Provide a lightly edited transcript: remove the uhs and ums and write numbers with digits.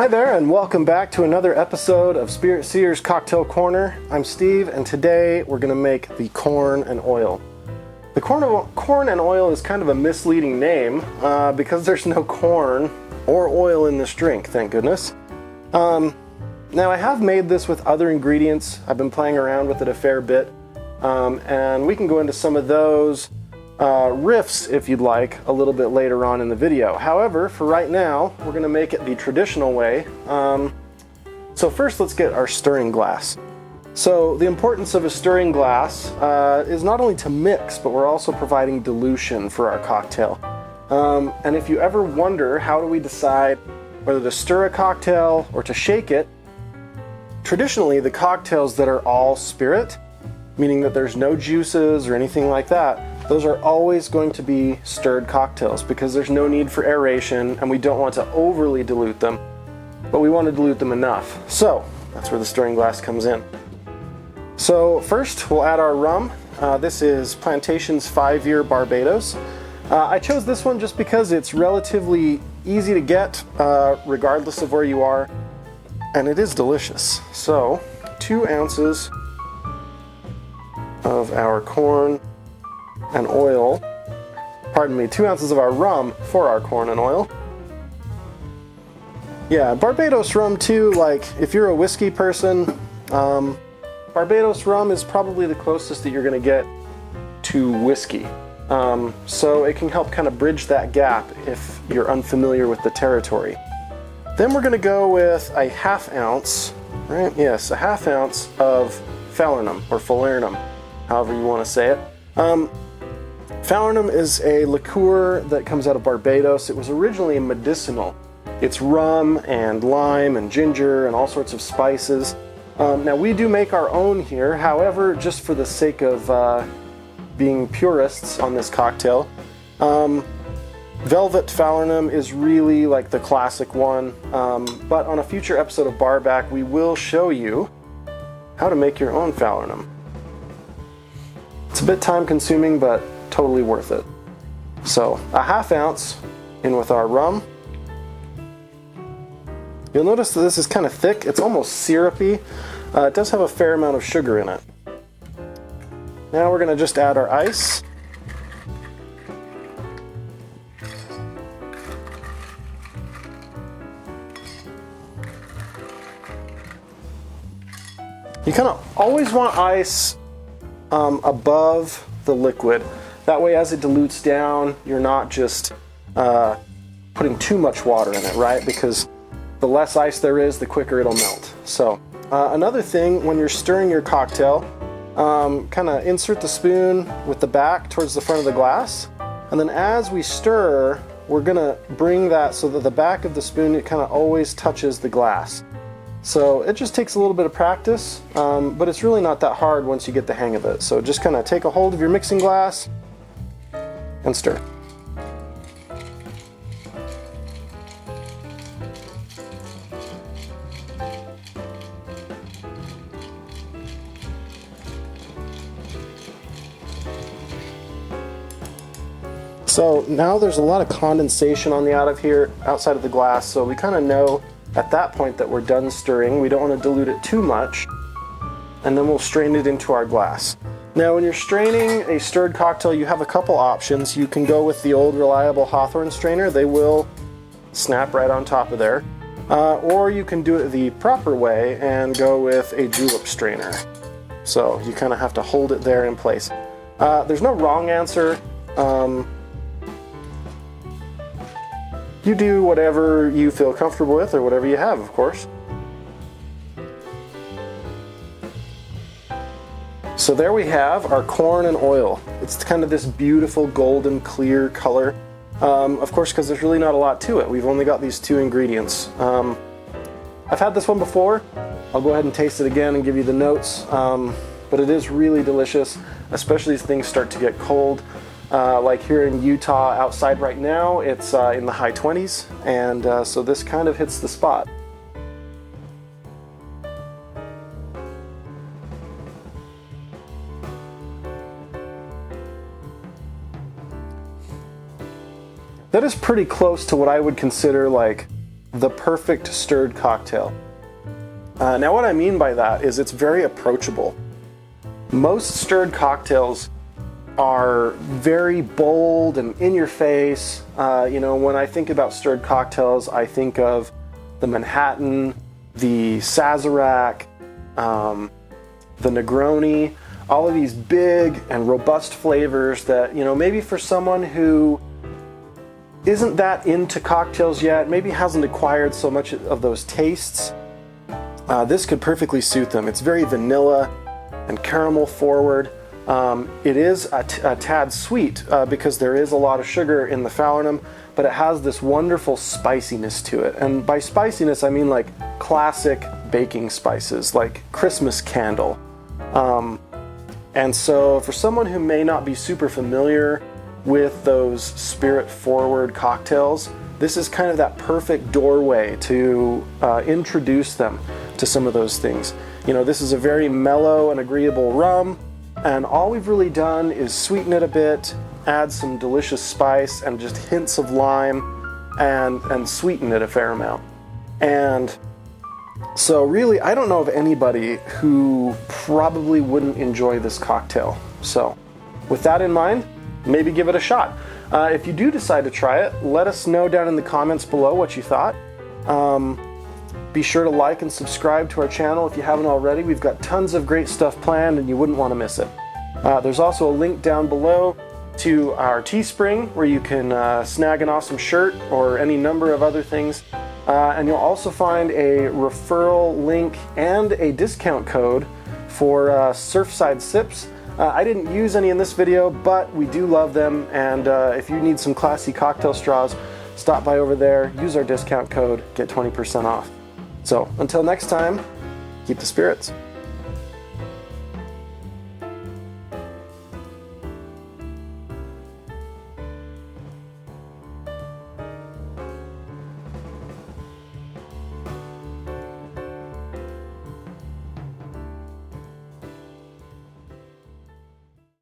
Hi there, and welcome back to another episode of Spirit Seers Cocktail Corner. I'm Steve, and today we're going to make the corn and oil. The corn and oil is kind of a misleading name because there's no corn or oil in this drink, thank goodness. Now I have made this with other ingredients. I've been playing around with it a fair bit, and we can go into some of those riffs, if you'd like, a little bit later on in the video. However, for right now, we're going to make it the traditional way. So first, let's get our stirring glass. So the importance of a stirring glass is not only to mix, but we're also providing dilution for our cocktail. And if you ever wonder, how do we decide whether to stir a cocktail or to shake it? Traditionally, the cocktails that are all spirit, meaning that there's no juices or anything like that, those are always going to be stirred cocktails because there's no need for aeration and we don't want to overly dilute them, but we want to dilute them enough. So that's where the stirring glass comes in. So first we'll add our rum. This is Plantation's 5-year Barbados. I chose this one just because it's relatively easy to get regardless of where you are, and it is delicious. So 2 ounces of our corn and oil, 2 ounces of our rum for our corn and oil. Yeah, Barbados rum too, like if you're a whiskey person, Barbados rum is probably the closest that you're going to get to whiskey. So it can help kind of bridge that gap if you're unfamiliar with the territory. Then we're going to go with a 1/2 ounce, right? Yes, a 1/2 ounce of Falernum or Falernum, however you want to say it. Falernum is a liqueur that comes out of Barbados. It was originally medicinal. It's rum and lime and ginger and all sorts of spices. Now we do make our own here, however, just for the sake of being purists on this cocktail, Velvet Falernum is really like the classic one, but on a future episode of Barback we will show you how to make your own Falernum. It's a bit time consuming, but totally worth it. So a 1/2 ounce in with our rum. You'll notice that this is kind of thick. It's almost syrupy. It does have a fair amount of sugar in it. Now we're going to just add our ice. You kind of always want ice above the liquid. That way, as it dilutes down, you're not just putting too much water in it, right? Because the less ice there is, the quicker it'll melt. So another thing, when you're stirring your cocktail, kind of insert the spoon with the back towards the front of the glass. And then as we stir, we're going to bring that so that the back of the spoon, it kind of always touches the glass. So it just takes a little bit of practice, but it's really not that hard once you get the hang of it. So just kind of take a hold of your mixing glass and stir. So now there's a lot of condensation on the outside of the glass, so we kind of know at that point that we're done stirring. We don't want to dilute it too much, and then we'll strain it into our glass. Now when you're straining a stirred cocktail, you have a couple options. You can go with the old reliable Hawthorne strainer. They will snap right on top of there. Or you can do it the proper way and go with a julep strainer. So you kind of have to hold it there in place. There's no wrong answer. You do whatever you feel comfortable with or whatever you have, of course. So there we have our corn and oil. It's kind of this beautiful golden clear color. Of course, because there's really not a lot to it. We've only got these 2 ingredients. I've had this one before. I'll go ahead and taste it again and give you the notes. But it is really delicious, especially as things start to get cold. Like here in Utah outside right now, it's in the high 20s, and so this kind of hits the spot. That is pretty close to what I would consider like the perfect stirred cocktail. Now what I mean by that is it's very approachable. Most stirred cocktails are very bold and in your face. When I think about stirred cocktails, I think of the Manhattan, the Sazerac, the Negroni, all of these big and robust flavors that, maybe for someone who isn't that into cocktails yet, maybe hasn't acquired so much of those tastes, this could perfectly suit them. It's very vanilla and caramel forward. It is a tad sweet because there is a lot of sugar in the Falernum, but it has this wonderful spiciness to it. And by spiciness, I mean like classic baking spices, like Christmas candle. And so for someone who may not be super familiar with those spirit-forward cocktails, this is kind of that perfect doorway to introduce them to some of those things. This is a very mellow and agreeable rum, and all we've really done is sweeten it a bit, add some delicious spice and just hints of lime, and sweeten it a fair amount. And so really, I don't know of anybody who probably wouldn't enjoy this cocktail. So with that in mind, maybe give it a shot. If you do decide to try it, let us know down in the comments below what you thought. Be sure to like and subscribe to our channel if you haven't already. We've got tons of great stuff planned and you wouldn't want to miss it. There's also a link down below to our Teespring where you can snag an awesome shirt or any number of other things. And you'll also find a referral link and a discount code for Surfside Sips. I didn't use any in this video, but we do love them, and if you need some classy cocktail straws, stop by over there, use our discount code, get 20% off. So until next time, keep the spirits.